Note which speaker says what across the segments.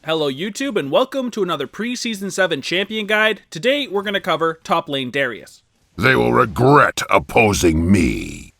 Speaker 1: Hello YouTube and welcome to another pre-season 7 champion guide. Today we're going to cover top lane Darius.
Speaker 2: They will regret opposing me.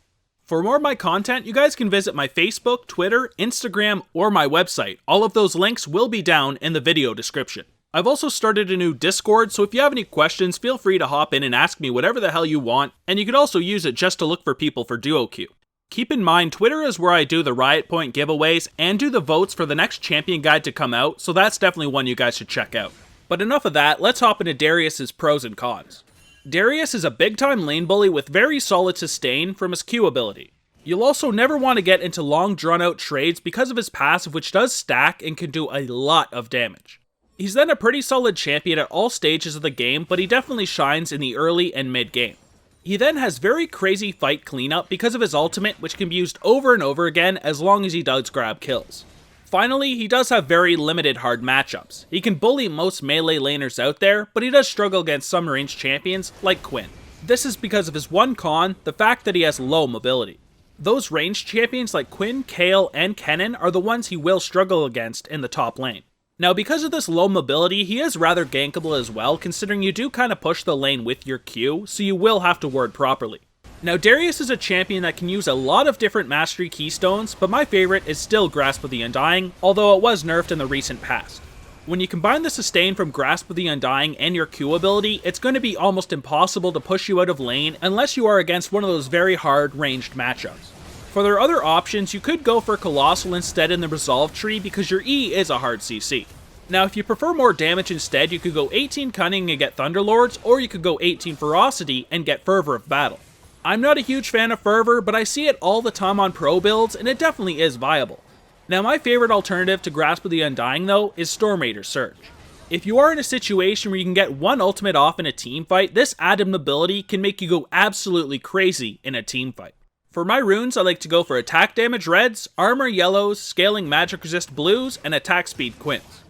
Speaker 1: For more of my content, you guys can visit my Facebook, Twitter, Instagram, or my website. All of those links will be down in the video description. I've also started a new Discord, so if you have any questions, feel free to hop in and ask me whatever the hell you want, and you could also use it just to look for people for duo queue. Keep in mind, Twitter is where I do the Riot Point giveaways and do the votes for the next champion guide to come out, so that's definitely one you guys should check out. But enough of that, let's hop into Darius's pros and cons. Darius is a big time lane bully with very solid sustain from his Q ability. You'll also never want to get into long drawn out trades because of his passive, which does stack and can do a lot of damage. He's then a pretty solid champion at all stages of the game, but he definitely shines in the early and mid game. He then has very crazy fight cleanup because of his ultimate, which can be used over and over again as long as he does grab kills. Finally, he does have very limited hard matchups. He can bully most melee laners out there, but he does struggle against some ranged champions like Quinn. This is because of his one con, the fact that he has low mobility. Those ranged champions like Quinn, Kayle, and Kennen are the ones he will struggle against in the top lane. Now, because of this low mobility, he is rather gankable as well, considering you do kind of push the lane with your Q, so you will have to ward properly. Now, Darius is a champion that can use a lot of different mastery keystones, but my favorite is still Grasp of the Undying, although it was nerfed in the recent past. When you combine the sustain from Grasp of the Undying and your Q ability, it's going to be almost impossible to push you out of lane unless you are against one of those very hard ranged matchups. For their other options, you could go for Colossal instead in the Resolve tree because your E is a hard CC. Now, if you prefer more damage instead, you could go 18 Cunning and get Thunderlords, or you could go 18 Ferocity and get Fervor of Battle. I'm not a huge fan of Fervor, but I see it all the time on pro builds, and it definitely is viable. Now, my favorite alternative to Grasp of the Undying, though, is Storm Raider Surge. If you are in a situation where you can get one ultimate off in a team fight, this added mobility can make you go absolutely crazy in a team fight. For my runes, I like to go for attack damage reds, armor yellows, scaling magic resist blues, and attack speed quints.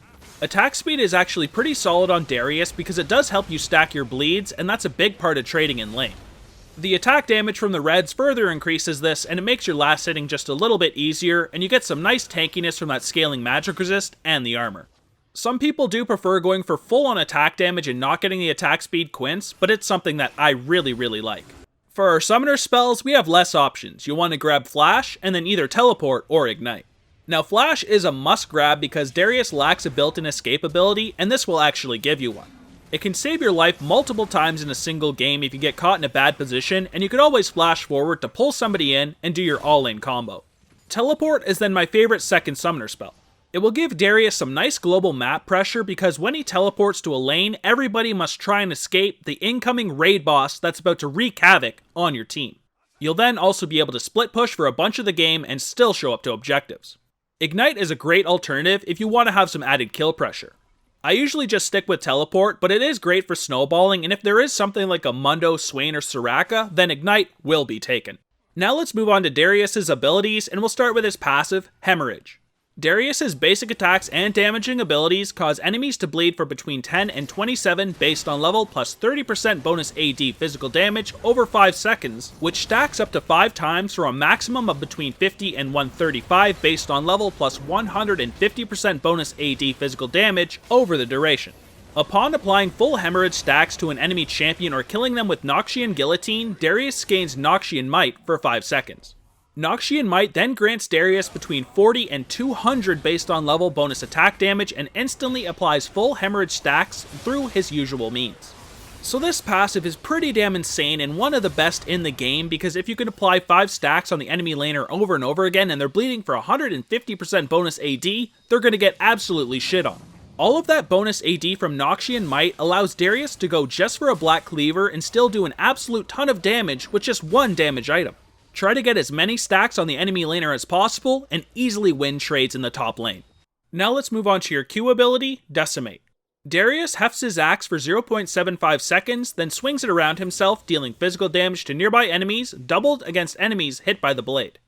Speaker 1: Attack speed is actually pretty solid on Darius because it does help you stack your bleeds, and that's a big part of trading in lane. The attack damage from the reds further increases this, and it makes your last hitting just a little bit easier, and you get some nice tankiness from that scaling magic resist and the armor. Some people do prefer going for full on attack damage and not getting the attack speed quints, but it's something that I really like. For our summoner spells, we have less options. You'll want to grab Flash, and then either Teleport or Ignite. Now, Flash is a must grab because Darius lacks a built-in escape ability, and this will actually give you one. It can save your life multiple times in a single game if you get caught in a bad position, and you can always flash forward to pull somebody in and do your all-in combo. Teleport is then my favorite second summoner spell. It will give Darius some nice global map pressure because when he teleports to a lane, everybody must try and escape the incoming raid boss that's about to wreak havoc on your team. You'll then also be able to split push for a bunch of the game and still show up to objectives. Ignite is a great alternative if you want to have some added kill pressure. I usually just stick with Teleport, but it is great for snowballing, and if there is something like a Mundo, Swain, or Soraka, then Ignite will be taken. Now let's move on to Darius's abilities, and we'll start with his passive, Hemorrhage. Darius's basic attacks and damaging abilities cause enemies to bleed for between 10 and 27 based on level plus 30% bonus AD physical damage over 5 seconds, which stacks up to 5 times for a maximum of between 50 and 135 based on level plus 150% bonus AD physical damage over the duration. Upon applying full hemorrhage stacks to an enemy champion or killing them with Noxian Guillotine, Darius gains Noxian Might for 5 seconds. Noxian Might then grants Darius between 40 and 200 based on level bonus attack damage and instantly applies full hemorrhage stacks through his usual means. So this passive is pretty damn insane and one of the best in the game because if you can apply 5 stacks on the enemy laner over and over again and they're bleeding for 150% bonus AD, they're going to get absolutely shit on. All of that bonus AD from Noxian Might allows Darius to go just for a Black Cleaver and still do an absolute ton of damage with just one damage item. Try to get as many stacks on the enemy laner as possible, and easily win trades in the top lane. Now let's move on to your Q ability, Decimate. Darius hefts his axe for 0.75 seconds, then swings it around himself, dealing physical damage to nearby enemies, doubled against enemies hit by the blade.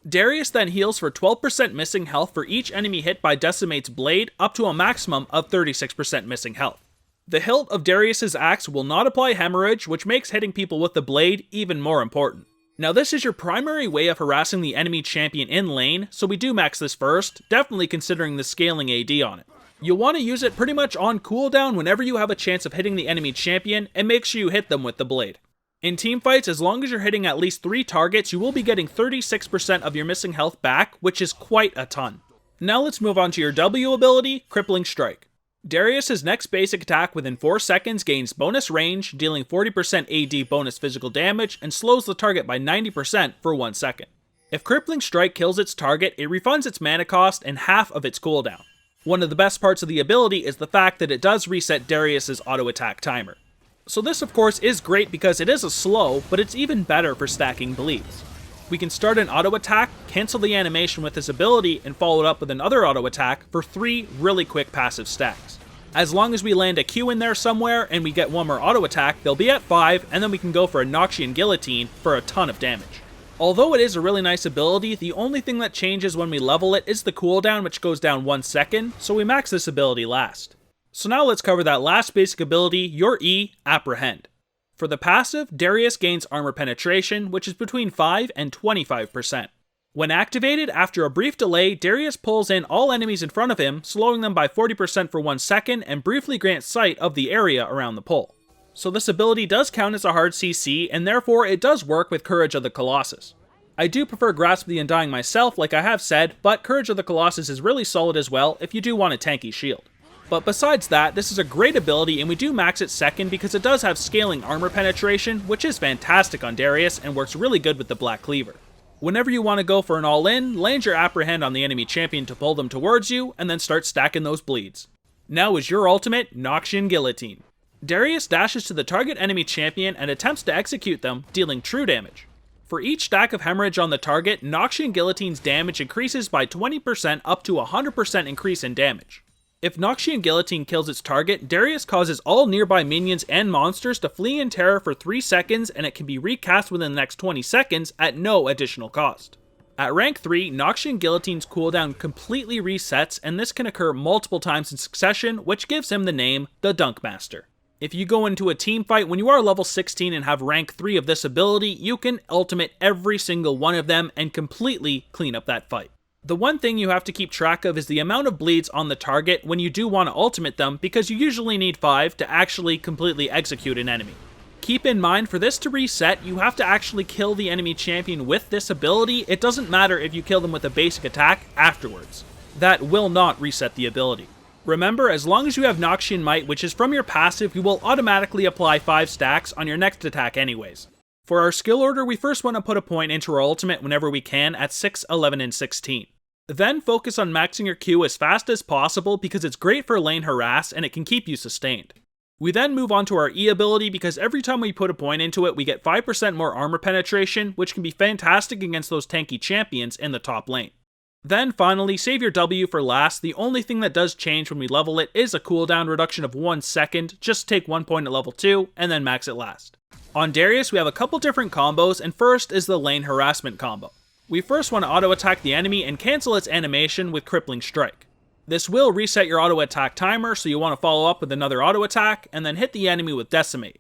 Speaker 1: Darius then heals for 12% missing health for each enemy hit by Decimate's blade, up to a maximum of 36% missing health. The hilt of Darius's axe will not apply hemorrhage, which makes hitting people with the blade even more important. Now this is your primary way of harassing the enemy champion in lane, so we do max this first, definitely considering the scaling AD on it. You'll want to use it pretty much on cooldown whenever you have a chance of hitting the enemy champion, and make sure you hit them with the blade. In teamfights, as long as you're hitting at least 3 targets, you will be getting 36% of your missing health back, which is quite a ton. Now let's move on to your W ability, Crippling Strike. Darius' next basic attack within 4 seconds gains bonus range, dealing 40% AD bonus physical damage, and slows the target by 90% for 1 second. If Crippling Strike kills its target, it refunds its mana cost and half of its cooldown. One of the best parts of the ability is the fact that it does reset Darius' auto attack timer. So this of course is great because it is a slow, but it's even better for stacking bleeds. We can start an auto attack, cancel the animation with this ability, and follow it up with another auto attack for 3 really quick passive stacks. As long as we land a Q in there somewhere and we get one more auto attack, they'll be at 5, and then we can go for a Noxian Guillotine for a ton of damage. Although it is a really nice ability, the only thing that changes when we level it is the cooldown, which goes down 1 second, so we max this ability last. So now let's cover that last basic ability, your E, Apprehend. For the passive, Darius gains armor penetration, which is between 5 and 25%. When activated, after a brief delay, Darius pulls in all enemies in front of him, slowing them by 40% for 1 second, and briefly grants sight of the area around the pull. So this ability does count as a hard CC, and therefore it does work with Courage of the Colossus. I do prefer Grasp the Undying myself, like I have said, but Courage of the Colossus is really solid as well if you do want a tanky shield. But besides that, this is a great ability, and we do max it second because it does have scaling armor penetration, which is fantastic on Darius and works really good with the Black Cleaver. Whenever you want to go for an all-in, land your Apprehend on the enemy champion to pull them towards you, and then start stacking those bleeds. Now is your ultimate, Noxian Guillotine. Darius dashes to the target enemy champion and attempts to execute them, dealing true damage. For each stack of hemorrhage on the target, Noxian Guillotine's damage increases by 20% up to 100% increase in damage. If Noxian Guillotine kills its target, Darius causes all nearby minions and monsters to flee in terror for 3 seconds, and it can be recast within the next 20 seconds at no additional cost. At rank 3, Noxian Guillotine's cooldown completely resets, and this can occur multiple times in succession, which gives him the name, the Dunkmaster. If you go into a team fight when you are level 16 and have rank 3 of this ability, you can ultimate every single one of them and completely clean up that fight. The one thing you have to keep track of is the amount of bleeds on the target when you do want to ultimate them, because you usually need 5 to actually completely execute an enemy. Keep in mind, for this to reset, you have to actually kill the enemy champion with this ability. It doesn't matter if you kill them with a basic attack afterwards. That will not reset the ability. Remember, as long as you have Noxian Might, which is from your passive, you will automatically apply 5 stacks on your next attack anyways. For our skill order, we first want to put a point into our ultimate whenever we can at 6, 11, and 16. Then focus on maxing your Q as fast as possible because it's great for lane harass and it can keep you sustained. We then move on to our E ability because every time we put a point into it, we get 5% more armor penetration, which can be fantastic against those tanky champions in the top lane. Then finally, save your W for last. The only thing that does change when we level it is a cooldown reduction of 1 second. Just take 1 point at level 2 and then max it last. On Darius, we have a couple different combos, and first is the lane harassment combo. We first want to auto attack the enemy and cancel its animation with Crippling Strike. This will reset your auto attack timer, so you want to follow up with another auto attack and then hit the enemy with Decimate.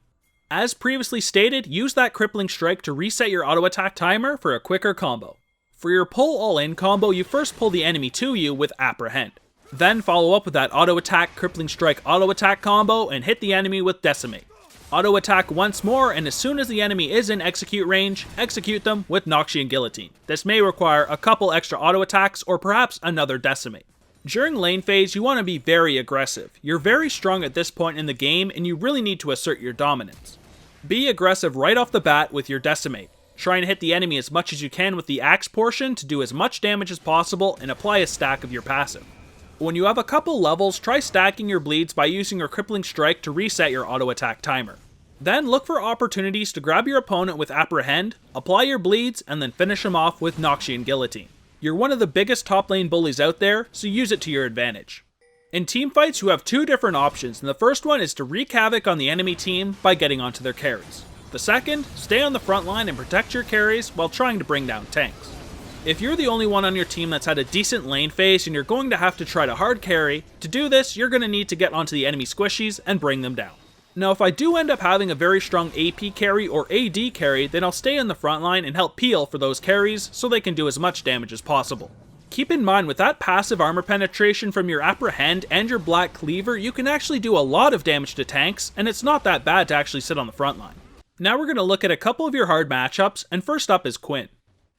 Speaker 1: As previously stated, use that Crippling Strike to reset your auto attack timer for a quicker combo. For your pull all-in combo, you first pull the enemy to you with Apprehend. Then follow up with that auto attack Crippling Strike auto attack combo and hit the enemy with Decimate. Auto attack once more, and as soon as the enemy is in execute range, execute them with Noxian Guillotine. This may require a couple extra auto attacks or perhaps another Decimate. During lane phase, you want to be very aggressive. You're very strong at this point in the game and you really need to assert your dominance. Be aggressive right off the bat with your Decimate. Try and hit the enemy as much as you can with the axe portion to do as much damage as possible and apply a stack of your passive. When you have a couple levels, try stacking your bleeds by using your Crippling Strike to reset your auto attack timer. Then look for opportunities to grab your opponent with Apprehend, apply your bleeds, and then finish him off with Noxian Guillotine. You're one of the biggest top lane bullies out there, so use it to your advantage. In teamfights, you have 2 different options, and the first one is to wreak havoc on the enemy team by getting onto their carries. The second, stay on the front line and protect your carries while trying to bring down tanks. If you're the only one on your team that's had a decent lane phase and you're going to have to try to hard carry, to do this, you're going to need to get onto the enemy squishies and bring them down. Now, if I do end up having a very strong AP carry or AD carry, then I'll stay in the front line and help peel for those carries so they can do as much damage as possible. Keep in mind, with that passive armor penetration from your Apprehend and your Black Cleaver, you can actually do a lot of damage to tanks, and it's not that bad to actually sit on the front line. Now we're going to look at a couple of your hard matchups, and first up is Quinn.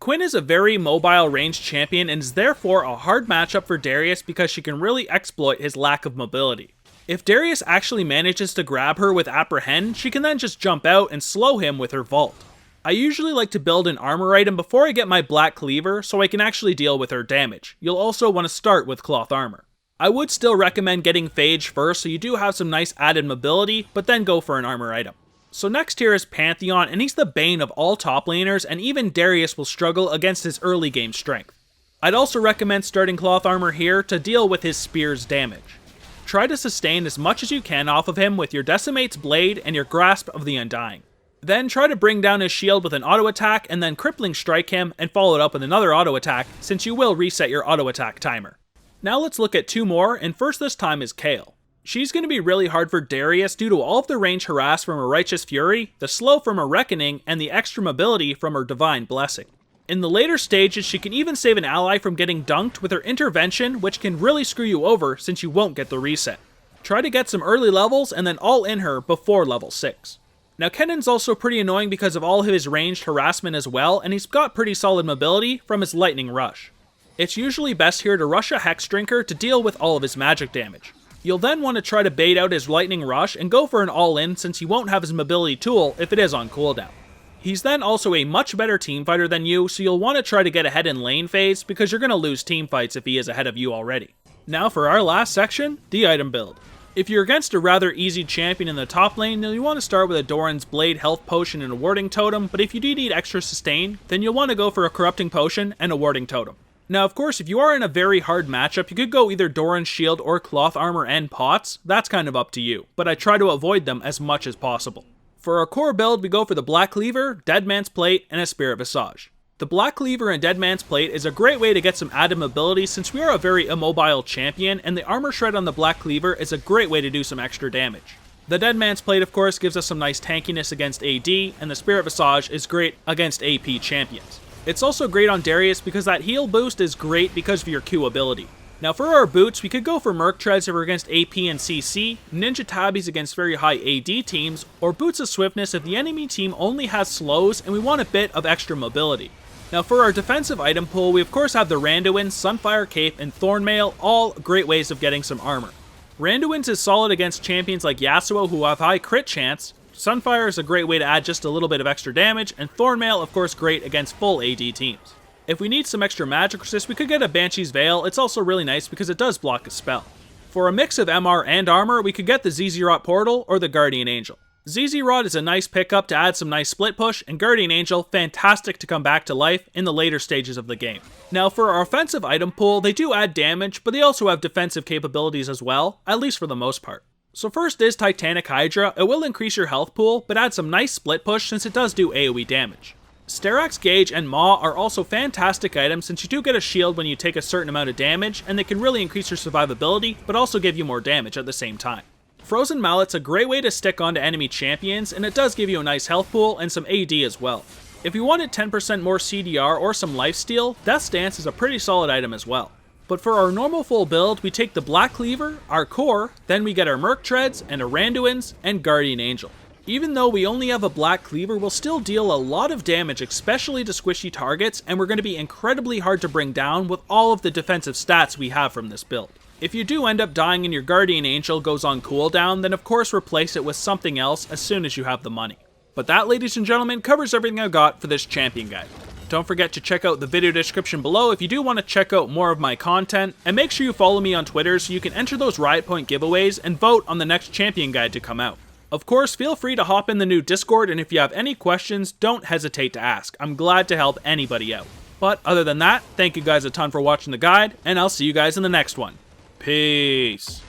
Speaker 1: Quinn is a very mobile ranged champion and is therefore a hard matchup for Darius because she can really exploit his lack of mobility. If Darius actually manages to grab her with Apprehend, she can then just jump out and slow him with her Vault. I usually like to build an armor item before I get my Black Cleaver so I can actually deal with her damage. You'll also want to start with Cloth Armor. I would still recommend getting Phage first so you do have some nice added mobility, but then go for an armor item. So next here is Pantheon, and he's the bane of all top laners, and even Darius will struggle against his early game strength. I'd also recommend starting Cloth Armor here to deal with his spear's damage. Try to sustain as much as you can off of him with your Decimate's Blade and your Grasp of the Undying. Then try to bring down his shield with an auto attack and then Crippling Strike him and follow it up with another auto attack, since you will reset your auto attack timer. Now let's look at two more, and first this time is Kayle. She's going to be really hard for Darius due to all of the range harass from her Righteous Fury, the slow from her Reckoning, and the extra mobility from her Divine Blessing. In the later stages, she can even save an ally from getting dunked with her Intervention, which can really screw you over since you won't get the reset. Try to get some early levels and then all in her before level 6. Now Kennen's also pretty annoying because of all of his ranged harassment as well, and he's got pretty solid mobility from his Lightning Rush. It's usually best here to rush a Hex Drinker to deal with all of his magic damage. You'll then want to try to bait out his Lightning Rush and go for an all-in since he won't have his mobility tool if it is on cooldown. He's then also a much better team fighter than you, so you'll want to try to get ahead in lane phase because you're going to lose team fights if he is ahead of you already. Now for our last section, the item build. If you're against a rather easy champion in the top lane, then you want to start with a Doran's Blade Health Potion and a Warding Totem, but if you do need extra sustain, then you'll want to go for a Corrupting Potion and a Warding Totem. Now, of course, if you are in a very hard matchup, you could go either Doran's Shield or Cloth Armor and Pots. That's kind of up to you, but I try to avoid them as much as possible. For our core build, we go for the Black Cleaver, Dead Man's Plate, and a Spirit Visage. The Black Cleaver and Dead Man's Plate is a great way to get some added mobility since we are a very immobile champion, and the Armor Shred on the Black Cleaver is a great way to do some extra damage. The Dead Man's Plate, of course, gives us some nice tankiness against AD, and the Spirit Visage is great against AP champions. It's also great on Darius because that heal boost is great because of your Q ability. Now for our boots, we could go for Merc Treads if we're against AP and CC, Ninja Tabbies against very high AD teams, or Boots of Swiftness if the enemy team only has slows and we want a bit of extra mobility. Now for our defensive item pool, we of course have the Randuin, Sunfire Cape, and Thornmail, all great ways of getting some armor. Randuin's is solid against champions like Yasuo who have high crit chance, Sunfire is a great way to add just a little bit of extra damage, and Thornmail of course great against full AD teams. If we need some extra magic resist, we could get a Banshee's Veil. It's also really nice because it does block a spell. For a mix of MR and armor, we could get the Zz'Rot Portal or the Guardian Angel. Zz'Rot is a nice pickup to add some nice split push, and Guardian Angel, fantastic to come back to life in the later stages of the game. Now for our offensive item pool, they do add damage, but they also have defensive capabilities as well, at least for the most part. So first is Titanic Hydra. It will increase your health pool, but add some nice split push since it does do AoE damage. Sterak's Gauge and Maw are also fantastic items since you do get a shield when you take a certain amount of damage, and they can really increase your survivability, but also give you more damage at the same time. Frozen Mallet's a great way to stick onto enemy champions, and it does give you a nice health pool and some AD as well. If you wanted 10% more CDR or some lifesteal, Death's Dance is a pretty solid item as well. But for our normal full build, we take the Black Cleaver, our core, then we get our Merc Treads, and a Randuin's, and Guardian Angel. Even though we only have a Black Cleaver, we'll still deal a lot of damage, especially to squishy targets, and we're going to be incredibly hard to bring down with all of the defensive stats we have from this build. If you do end up dying and your Guardian Angel goes on cooldown, then of course replace it with something else as soon as you have the money. But that, ladies and gentlemen, covers everything I've got for this champion guide. Don't forget to check out the video description below if you do want to check out more of my content, and make sure you follow me on Twitter so you can enter those Riot Point giveaways and vote on the next champion guide to come out. Of course, feel free to hop in the new Discord, and if you have any questions, don't hesitate to ask. I'm glad to help anybody out. But other than that, thank you guys a ton for watching the guide, and I'll see you guys in the next one. Peace.